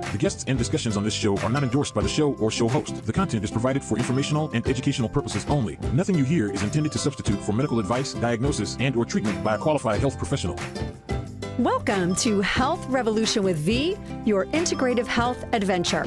The guests and discussions on this show are not endorsed by the show or show host. The content is provided for informational and educational purposes only. Nothing you hear is intended to substitute for medical advice, diagnosis, and/or treatment by a qualified health professional. Welcome to Health Revolution with V, your integrative health adventure.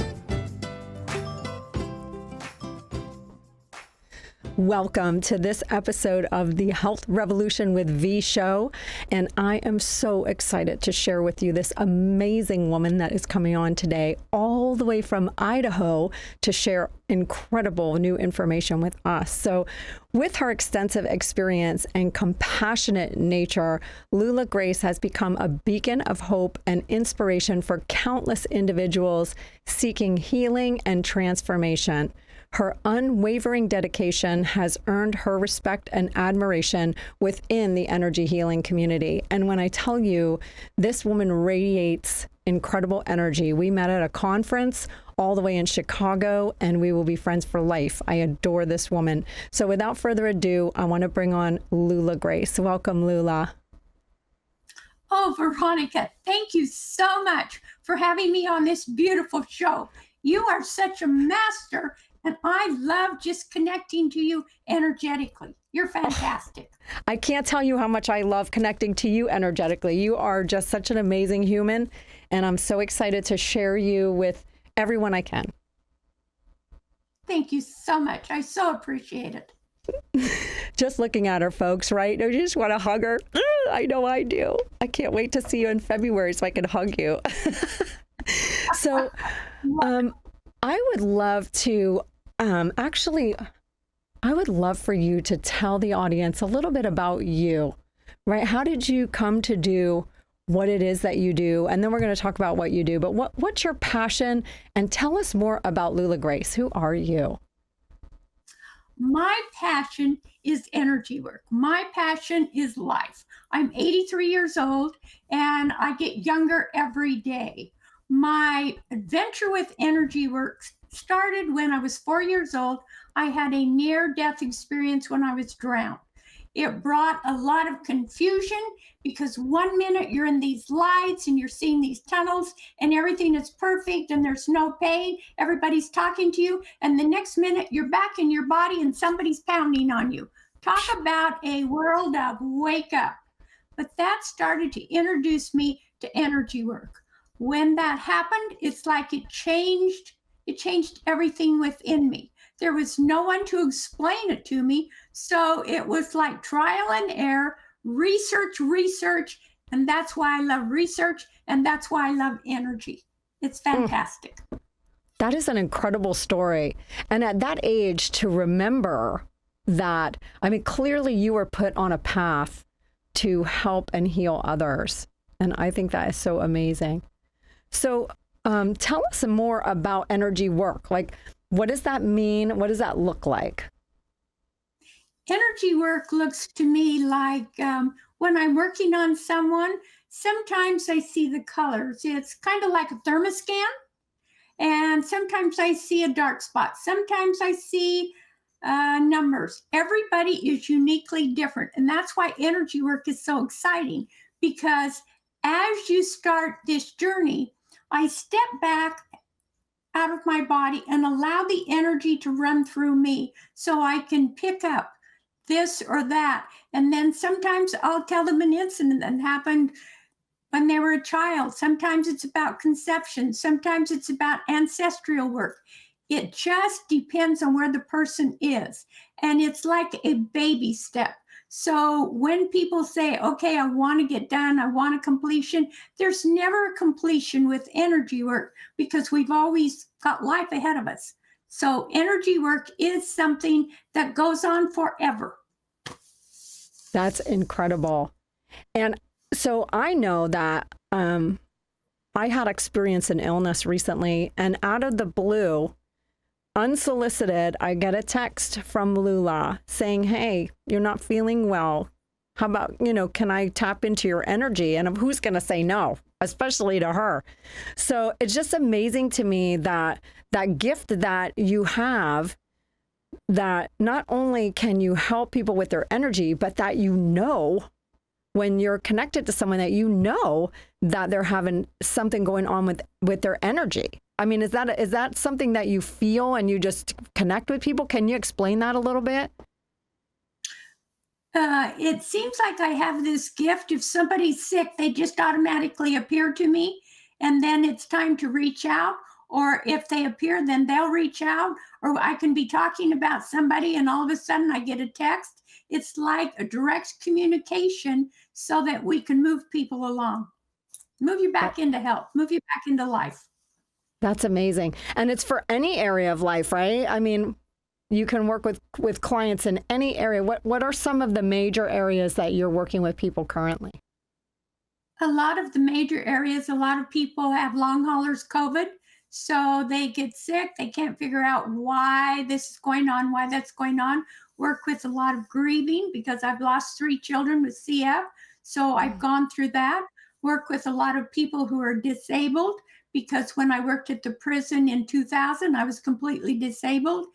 Welcome to this episode of the Health Revolution with V show. And I am so excited to share with you this amazing woman that is coming on today, all the way from Idaho, to share incredible new information with us. So with her extensive experience and compassionate nature, Lula Grace has become a beacon of hope and inspiration for countless individuals seeking healing and transformation. Her unwavering dedication has earned her respect and admiration within the energy healing community. And when I tell you, this woman radiates incredible energy. We met at a conference all the way in Chicago, and we will be friends for life. I adore this woman. So without further ado, I want to bring on Lula Grace. Welcome, Lula. Oh, Veronica, thank you so much for having me on this beautiful show. You are such a master. And I love just connecting to you energetically. You're fantastic. I can't tell you how much I love connecting to you energetically. You are just such an amazing human, and I'm so excited to share you with everyone I can. Thank you so much. I so appreciate it. Just looking at her, folks, right? You just want to hug her. I know I do. I can't wait to see you in February so I can hug you. So I would love to I would love for you to tell the audience a little bit about you, right? How did you come to do what it is that you do? And then we're going to talk about what you do, but what's your passion? And tell us more about Lula Grace. Who are you? My passion is energy work. My passion is life. I'm 83 years old and I get younger every day. My adventure with energy work started when I was 4 years old. I had a near-death experience when I was drowned. It brought a lot of confusion because one minute you're in these lights and you're seeing these tunnels and everything is perfect and there's no pain. Everybody's talking to you. And the next minute you're back in your body and somebody's pounding on you. Talk about a world of wake up. But that started to introduce me to energy work. When that happened, it's like it changed everything within me. There was no one to explain it to me. So it was like trial and error, research, and that's why I love research, and that's why I love energy. It's fantastic. That is an incredible story. And at that age, to remember that, I mean, clearly you were put on a path to help and heal others. And I think that is so amazing. So tell us more about energy work. Like, what does that mean? What does that look like? Energy work looks to me like when I'm working on someone, sometimes I see the colors. It's kind of like a thermoscan. And sometimes I see a dark spot. Sometimes I see numbers. Everybody is uniquely different. And that's why energy work is so exciting, because as you start this journey, I step back out of my body and allow the energy to run through me so I can pick up this or that. And then sometimes I'll tell them an incident that happened when they were a child. Sometimes it's about conception. Sometimes it's about ancestral work. It just depends on where the person is. And it's like a baby step. So when people say, okay, I want to get done, I want a completion, there's never a completion with energy work because we've always got life ahead of us. So energy work is something that goes on forever. That's incredible. And so I know that I had experienced an illness recently, and out of the blue, unsolicited, I get a text from Lula saying, hey, you're not feeling well. How about, can I tap into your energy? And who's going to say no, especially to her? So it's just amazing to me that that gift that you have, that not only can you help people with their energy, but that when you're connected to someone that you know that they're having something going on with their energy. I mean, is that something that you feel and you just connect with people? Can you explain that a little bit? It seems like I have this gift. If somebody's sick, they just automatically appear to me, and then it's time to reach out. Or if they appear, then they'll reach out. Or I can be talking about somebody, and all of a sudden I get a text. It's like a direct communication so that we can move people along, move you back into health, move you back into life. That's amazing. And it's for any area of life, right? I mean, you can work with clients in any area. What are some of the major areas that you're working with people currently? A lot of the major areas, a lot of people have long haulers COVID. So they get sick. They can't figure out why this is going on, why that's going on. Work with a lot of grieving because I've lost 3 children with CF. So I've gone through that. Work with a lot of people who are disabled because when I worked at the prison in 2000, I was completely disabled.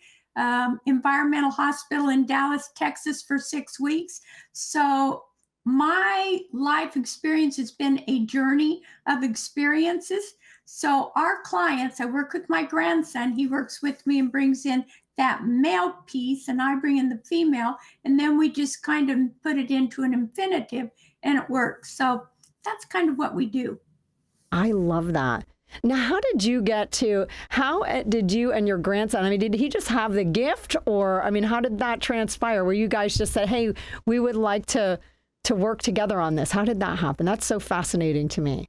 Environmental hospital in Dallas, Texas for 6 weeks. So my life experience has been a journey of experiences. So our clients, I work with my grandson, he works with me and brings in that male piece and I bring in the female, and then we just kind of put it into an infinitive and it works. So that's kind of what we do. I love that. Now, how did you and your grandson, I mean, did he just have the gift, or, I mean, how did that transpire? Where you guys just said, hey, we would like to work together on this? How did that happen? That's so fascinating to me.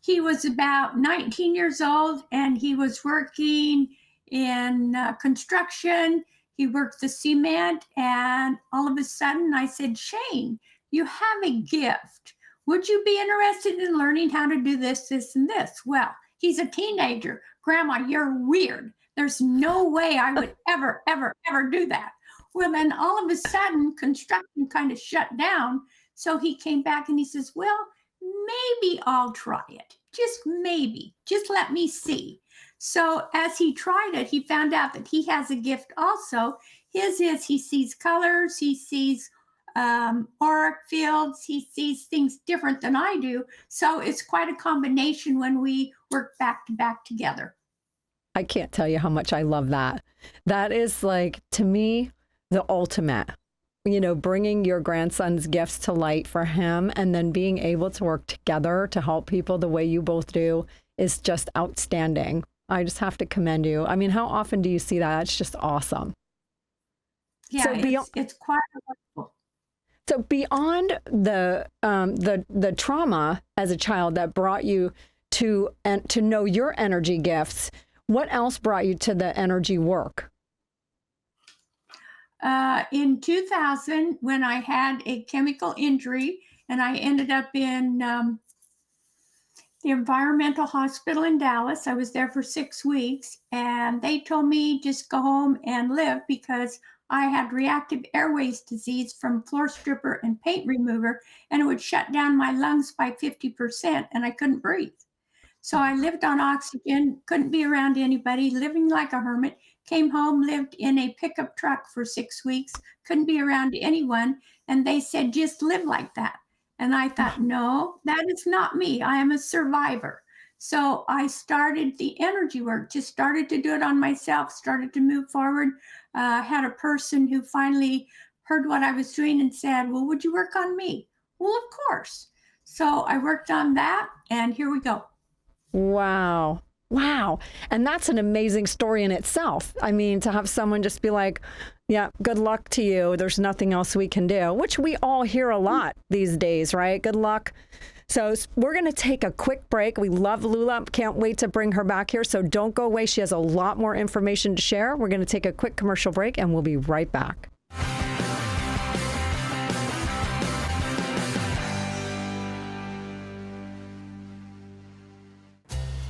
He was about 19 years old and he was working in construction. He worked the cement, and all of a sudden I said, Shane, you have a gift. Would you be interested in learning how to do this, this, and this? Well, he's a teenager. Grandma, you're weird. There's no way I would ever, ever, ever do that. Well, then all of a sudden, construction kind of shut down. So he came back and he says, well, maybe I'll try it. Just maybe. Just let me see. So as he tried it, he found out that he has a gift also. His is he sees colors, he sees auric fields, he sees things different than I do. So it's quite a combination when we work back to back together. I can't tell you how much I love that. That is, like, to me, the ultimate. You know, bringing your grandson's gifts to light for him and then being able to work together to help people the way you both do is just outstanding. I just have to commend you. I mean, how often do you see that? It's just awesome. Yeah, so it's quite wonderful. So beyond the trauma as a child that brought you to know your energy gifts, what else brought you to the energy work? In 2000, when I had a chemical injury and I ended up in the environmental hospital in Dallas, I was there for 6 weeks, and they told me just go home and live because I had reactive airways disease from floor stripper and paint remover, and it would shut down my lungs by 50%, and I couldn't breathe. So I lived on oxygen, couldn't be around anybody, living like a hermit. Came home, lived in a pickup truck for 6 weeks, couldn't be around anyone. And they said, just live like that. And I thought, no, that is not me. I am a survivor. So I started the energy work, just started to do it on myself, started to move forward. Had a person who finally heard what I was doing and said, well, would you work on me? Well, of course. So I worked on that, and here we go. Wow. Wow. And that's an amazing story in itself. I mean, to have someone just be like, yeah, good luck to you. There's nothing else we can do, which we all hear a lot these days, right? Good luck. So we're going to take a quick break. We love Lula. Can't wait to bring her back here. So don't go away. She has a lot more information to share. We're going to take a quick commercial break, and we'll be right back.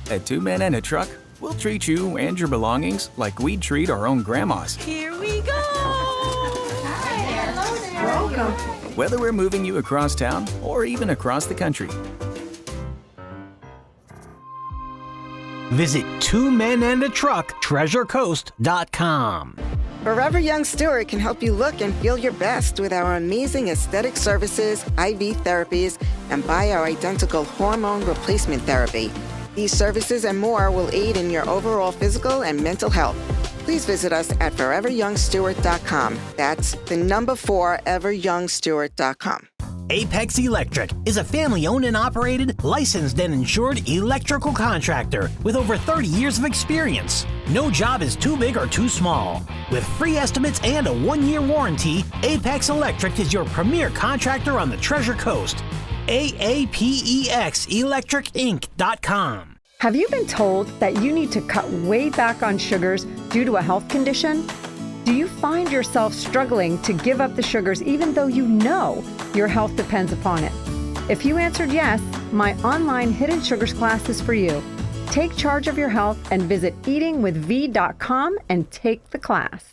At 2 Men and a Truck, we'll treat you and your belongings like we'd treat our own grandmas. Here we go! Hi, hello there. Welcome. Whether we're moving you across town or even across the country. Visit 2menandatruck treasurecoast.com. Forever Young Stuart can help you look and feel your best with our amazing aesthetic services, IV therapies, and bioidentical hormone replacement therapy. These services and more will aid in your overall physical and mental health. Please visit us at foreveryoungstuart.com. That's the number 4, everyoungstuart.com. Aapex Electric is a family-owned and operated, licensed and insured electrical contractor with over 30 years of experience. No job is too big or too small. With free estimates and a 1-year warranty, Aapex Electric is your premier contractor on the Treasure Coast. AAPEXElectricinc.com. Have you been told that you need to cut way back on sugars due to a health condition? Do you find yourself struggling to give up the sugars even though you know your health depends upon it? If you answered yes, my online Hidden Sugars class is for you. Take charge of your health and visit eatingwithv.com and take the class.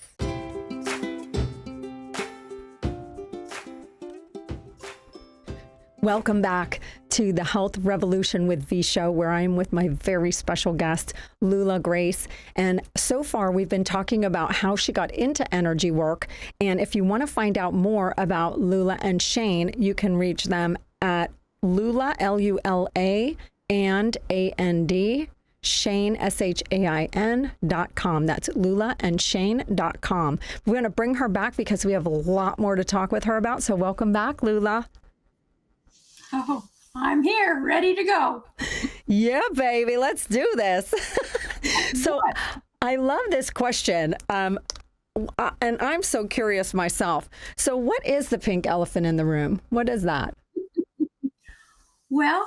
Welcome back to the Health Revolution with V show, where I'm with my very special guest, Lula Grace. And so far, we've been talking about how she got into energy work. And if you want to find out more about Lula and Shane, you can reach them at Lula, Lula, and A-N-D, Shane, SHAIN.com. That's lulaandshane.com. We're going to bring her back because we have a lot more to talk with her about. So welcome back, Lula. Oh, I'm here, ready to go. Yeah, baby, let's do this. So I love this question. And I'm so curious myself. So what is the pink elephant in the room? What is that? Well,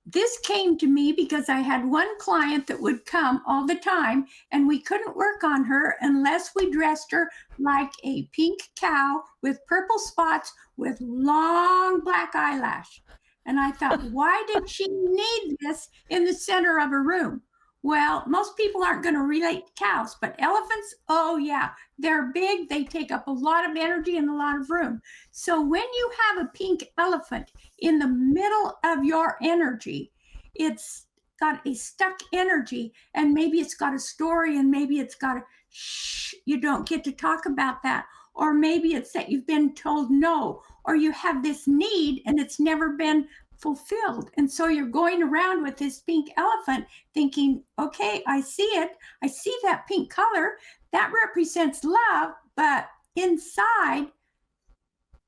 this came to me because I had one client that would come all the time, and we couldn't work on her unless we dressed her like a pink cow with purple spots with long black eyelash. And I thought, why did she need this in the center of her room? Well, most people aren't going to relate to cows, but elephants, oh yeah, they're big. They take up a lot of energy and a lot of room. So when you have a pink elephant in the middle of your energy, it's got a stuck energy, and maybe it's got a story, and maybe it's got a shh, you don't get to talk about that. Or maybe it's that you've been told no, or you have this need and it's never been fulfilled. And so you're going around with this pink elephant thinking, okay, I see it. I see that pink color. That represents love. But inside,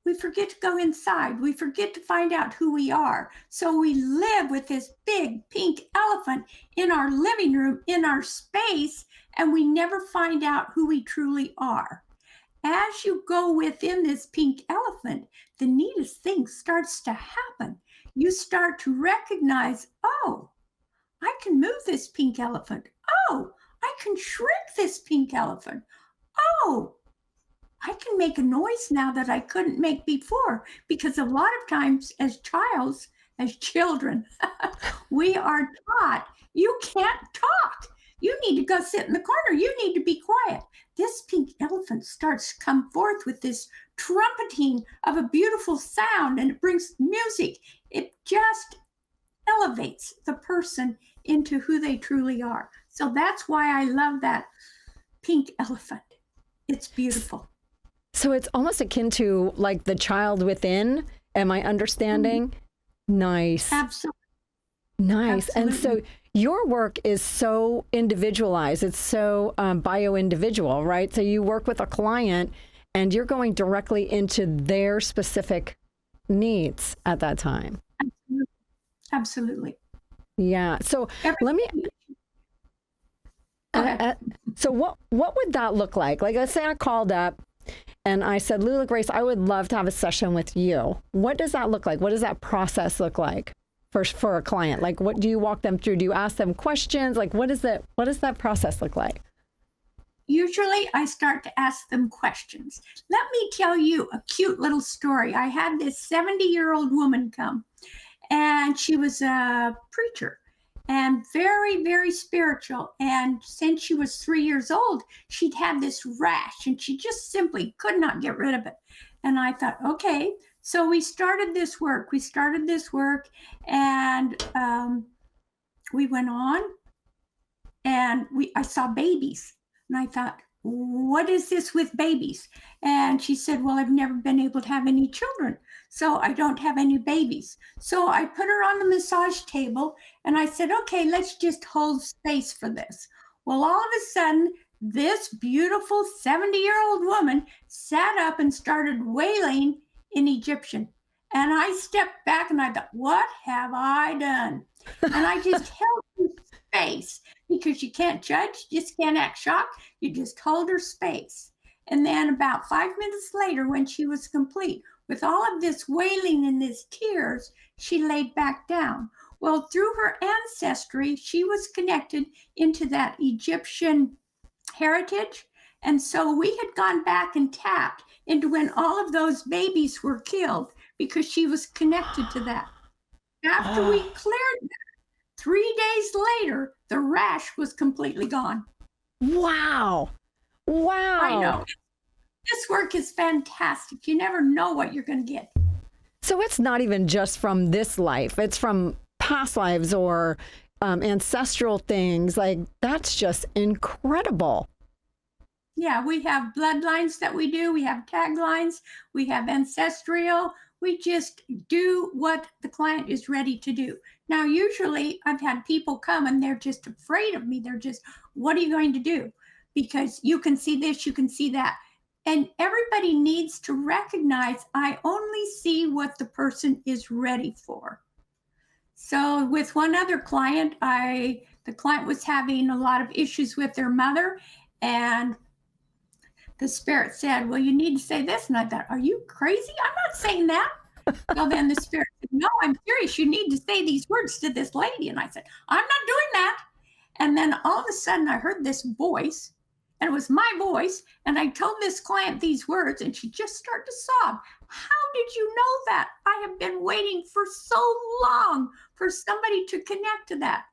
we forget to go inside. We forget to find out who we are. So we live with this big pink elephant in our living room, in our space, and we never find out who we truly are. As you go within this pink elephant, the neatest thing starts to happen. You start to recognize, oh, I can move this pink elephant. Oh, I can shrink this pink elephant. Oh, I can make a noise now that I couldn't make before, because a lot of times as children, we are taught you can't talk. You need to go sit in the corner. You need to be quiet. This pink elephant starts to come forth with this trumpeting of a beautiful sound, and it brings music. It just elevates the person into who they truly are. So that's why I love that pink elephant. It's beautiful. So it's almost akin to like the child within. Am I understanding? Mm-hmm. Nice. Absolutely. Nice. Absolutely. And so your work is so individualized. It's so bio-individual, right? So you work with a client and you're going directly into their specific needs at that time. Absolutely. Yeah. So let me... So what would that look like? Like, let's say I called up and I said, Lula Grace, I would love to have a session with you. What does that look like? What does that process look like for a client? Like, what do you walk them through? Do you ask them questions? Like, what does that process look like? Usually I start to ask them questions. Let me tell you a cute little story. I had this 70-year-old woman come, and she was a preacher and very, very spiritual. And since she was 3 years old, she'd had this rash and she just simply could not get rid of it. And I thought, okay, so we started this work. And we went on, and I saw babies. And I thought, what is this with babies? And she said, well, I've never been able to have any children, so I don't have any babies. So I put her on the massage table and I said, okay, let's just hold space for this. Well, all of a sudden, this beautiful 70-year-old woman sat up and started wailing in Egyptian. And I stepped back and I thought, what have I done? And I just held her space, because you can't judge, you just can't act shocked. You just hold her space. And then about 5 minutes later, when she was complete with all of this wailing and these tears, she laid back down. Well, through her ancestry, she was connected into that Egyptian heritage. And so we had gone back and tapped into when all of those babies were killed, because she was connected to that. After we cleared that, 3 days later, the rash was completely gone. Wow. Wow. I know. This work is fantastic. You never know what you're going to get. So it's not even just from this life. It's from past lives or ancestral things. Like, that's just incredible. Yeah, we have bloodlines that we do. We have taglines. We have ancestral. We just do what the client is ready to do. Now, usually I've had people come and they're just afraid of me. They're just, what are you going to do? Because you can see this, you can see that. And everybody needs to recognize I only see what the person is ready for. So with one other client, the client was having a lot of issues with their mother, and the spirit said, well, you need to say this. And I thought, are you crazy? I'm not saying that. So then the spirit said, no, I'm serious. You need to say these words to this lady. And I said, I'm not doing that. And then all of a sudden I heard this voice, and it was my voice. And I told this client these words, and she just started to sob. How did you know that? I have been waiting for so long for somebody to connect to that.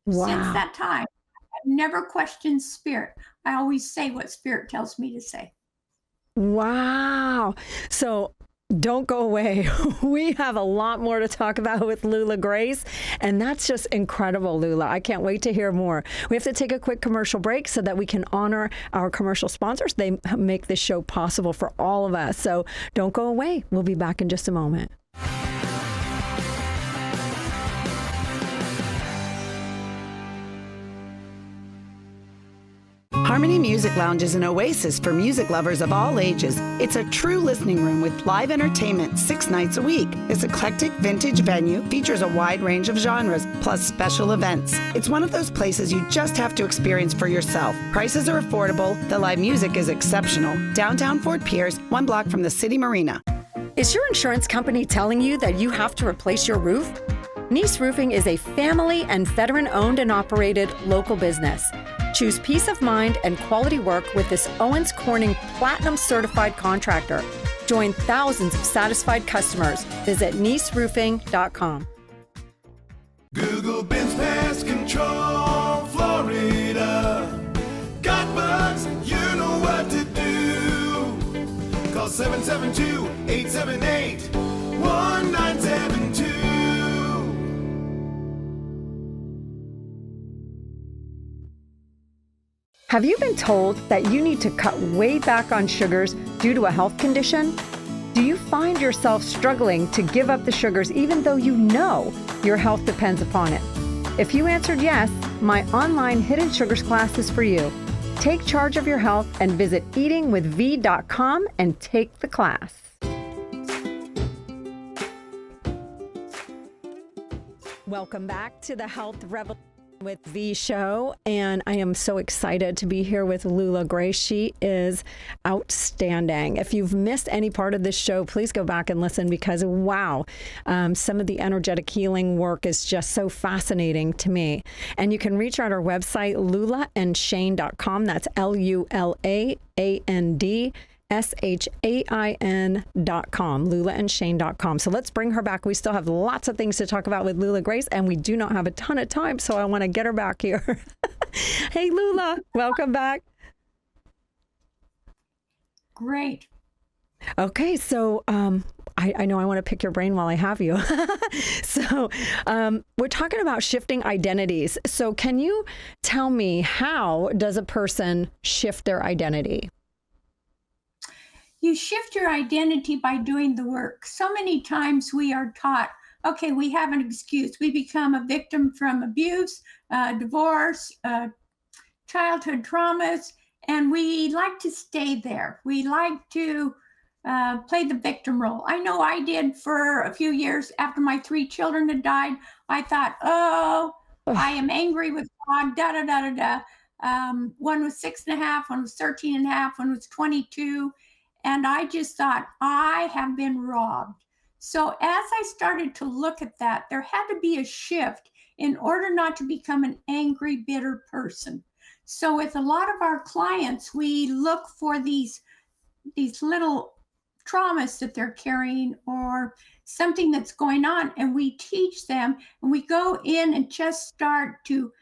Wow. Since that time, I've never questioned spirit. I always say what spirit tells me to say. Wow. So don't go away. We have a lot more to talk about with Lula Grace, and that's just incredible, Lula. I can't wait to hear more. We have to take a quick commercial break so that we can honor our commercial sponsors. They make this show possible for all of us. So don't go away. We'll be back in just a moment. Harmony Music Lounge is an oasis for music lovers of all ages. It's a true listening room with live entertainment 6 nights a week. This eclectic vintage venue features a wide range of genres, plus special events. It's one of those places you just have to experience for yourself. Prices are affordable, the live music is exceptional. Downtown Fort Pierce, 1 block from the City Marina. Is your insurance company telling you that you have to replace your roof? Neese Roofing is a family and veteran-owned and operated local business. Choose peace of mind and quality work with this Owens Corning Platinum Certified contractor. Join thousands of satisfied customers. Visit neeseroofing.com. Google Bins Pest Control, Florida. Got bugs, you know what to do. Call 772-878-1972. Have you been told that you need to cut way back on sugars due to a health condition? Do you find yourself struggling to give up the sugars even though you know your health depends upon it? If you answered yes, my online Hidden Sugars class is for you. Take charge of your health and visit eatingwithv.com and take the class. Welcome back to the Health Revolution with V show, and I am so excited to be here with Lula Grace. She is outstanding. If you've missed any part of this show, please go back and listen, because wow, some of the energetic healing work is just so fascinating to me. And you can reach out our website, lulaandshane.com. That's LULAAND SHAIN.com, lulaandshane.com. So let's bring her back. We still have lots of things to talk about with Lula Grace, and we do not have a ton of time, so I want to get her back here. Hey, Lula, welcome back. Great. Okay, so I know I want to pick your brain while I have you. So we're talking about shifting identities. So can you tell me, how does a person shift their identity? You shift your identity by doing the work. So many times we are taught, okay, we have an excuse. We become a victim from abuse, divorce, childhood traumas, and we like to stay there. We like to play the victim role. I know I did for a few years after my 3 children had died. I thought, oh, I am angry with God, da da da da da. One was 6.5, one was 13.5, one was 22. And I just thought, I have been robbed. So as I started to look at that, there had to be a shift in order not to become an angry, bitter person. So with a lot of our clients, we look for these little traumas that they're carrying or something that's going on, and we teach them, and we go in and just start to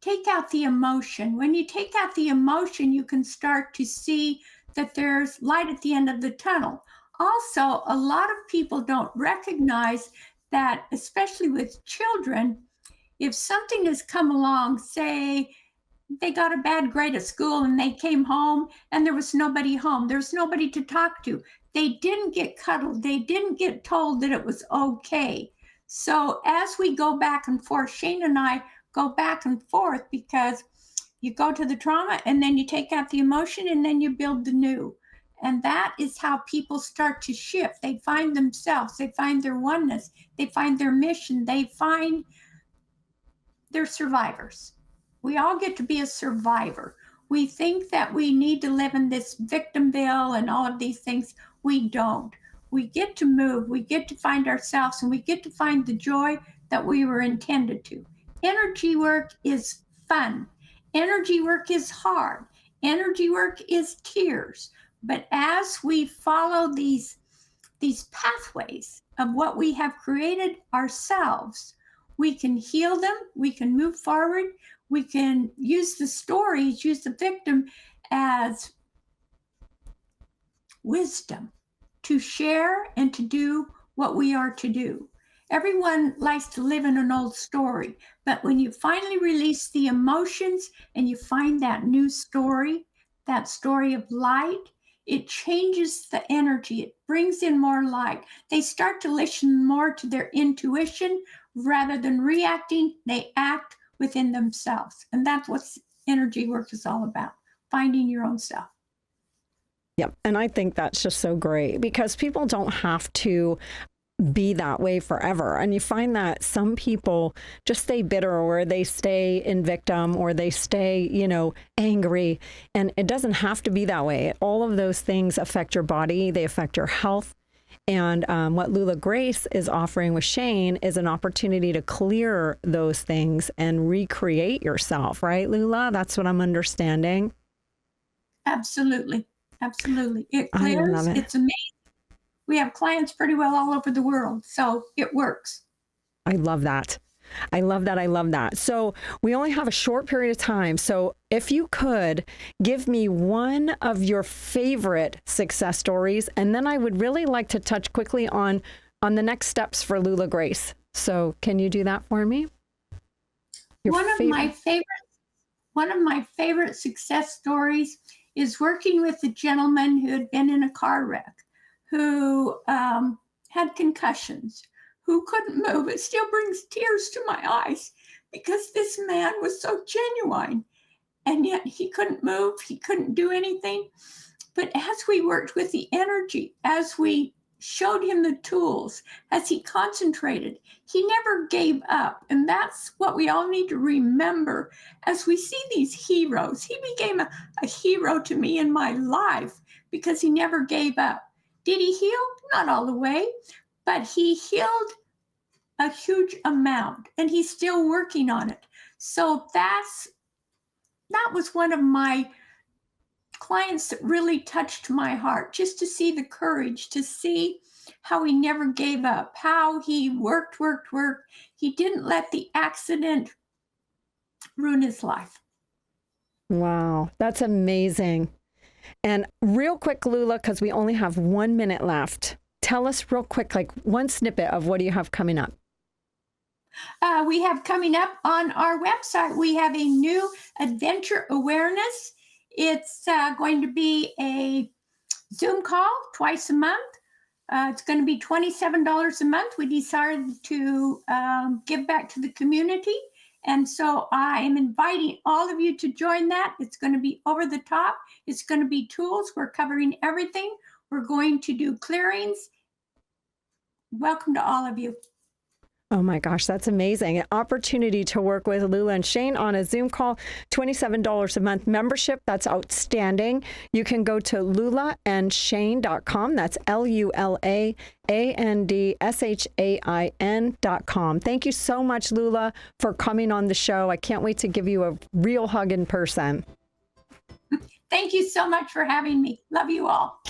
take out the emotion. When you take out the emotion, you can start to see that there's light at the end of the tunnel. Also, a lot of people don't recognize that, especially with children, if something has come along, say they got a bad grade at school and they came home and there was nobody home, there's nobody to talk to, they didn't get cuddled, they didn't get told that it was okay. So as we go back and forth, Shane and I go back and forth, because you go to the trauma and then you take out the emotion and then you build the new. And that is how people start to shift. They find themselves, they find their oneness, they find their mission, they find their survivors. We all get to be a survivor. We think that we need to live in this victimville and all of these things. We don't. We get to move, we get to find ourselves, and we get to find the joy that we were intended to. Energy work is fun. Energy work is hard. Energy work is tears. But as we follow these pathways of what we have created ourselves, we can heal them, we can move forward, we can use the stories, use the victim as wisdom to share and to do what we are to do. Everyone likes to live in an old story, but when you finally release the emotions and you find that new story, that story of light, it changes the energy. It brings in more light. They start to listen more to their intuition rather than reacting. They act within themselves. And that's what energy work is all about, finding your own self. Yep. And I think that's just so great, because people don't have to be that way forever. And you find that some people just stay bitter, or they stay in victim, or they stay, angry. And it doesn't have to be that way. All of those things affect your body. They affect your health. And what Lula Grace is offering with Shane is an opportunity to clear those things and recreate yourself, right, Lula? That's what I'm understanding. Absolutely. Absolutely. It clears. It's amazing. We have clients pretty well all over the world, so it works. I love that. I love that. I love that. So we only have a short period of time. So if you could give me one of your favorite success stories, and then I would really like to touch quickly on the next steps for Lula Grace. So can you do that for me? One of my favorite success stories is working with a gentleman who had been in a car wreck, who had concussions, who couldn't move. It still brings tears to my eyes, because this man was so genuine, and yet he couldn't move, he couldn't do anything. But as we worked with the energy, as we showed him the tools, as he concentrated, he never gave up. And that's what we all need to remember as we see these heroes. He became a hero to me in my life because he never gave up. Did he heal? Not all the way, but he healed a huge amount, and he's still working on it. So that was one of my clients that really touched my heart, just to see the courage, to see how he never gave up, how he worked. He didn't let the accident ruin his life. Wow, that's amazing. And real quick, Lula, because we only have 1 minute left. tell us real quick, like one snippet of what do you have coming up? We have coming up on our website, we have a new adventure awareness. It's going to be a Zoom call twice a month. It's going to be $27 a month. We decided to give back to the community. And so I am inviting all of you to join that. It's going to be over the top. It's going to be tools. We're covering everything. We're going to do clearings. Welcome to all of you. Oh my gosh, that's amazing. An opportunity to work with Lula and Shane on a Zoom call, $27 a month membership. That's outstanding. You can go to lulaandshane.com. That's LulaAndShain.com. Thank you so much, Lula, for coming on the show. I can't wait to give you a real hug in person. Thank you so much for having me. Love you all.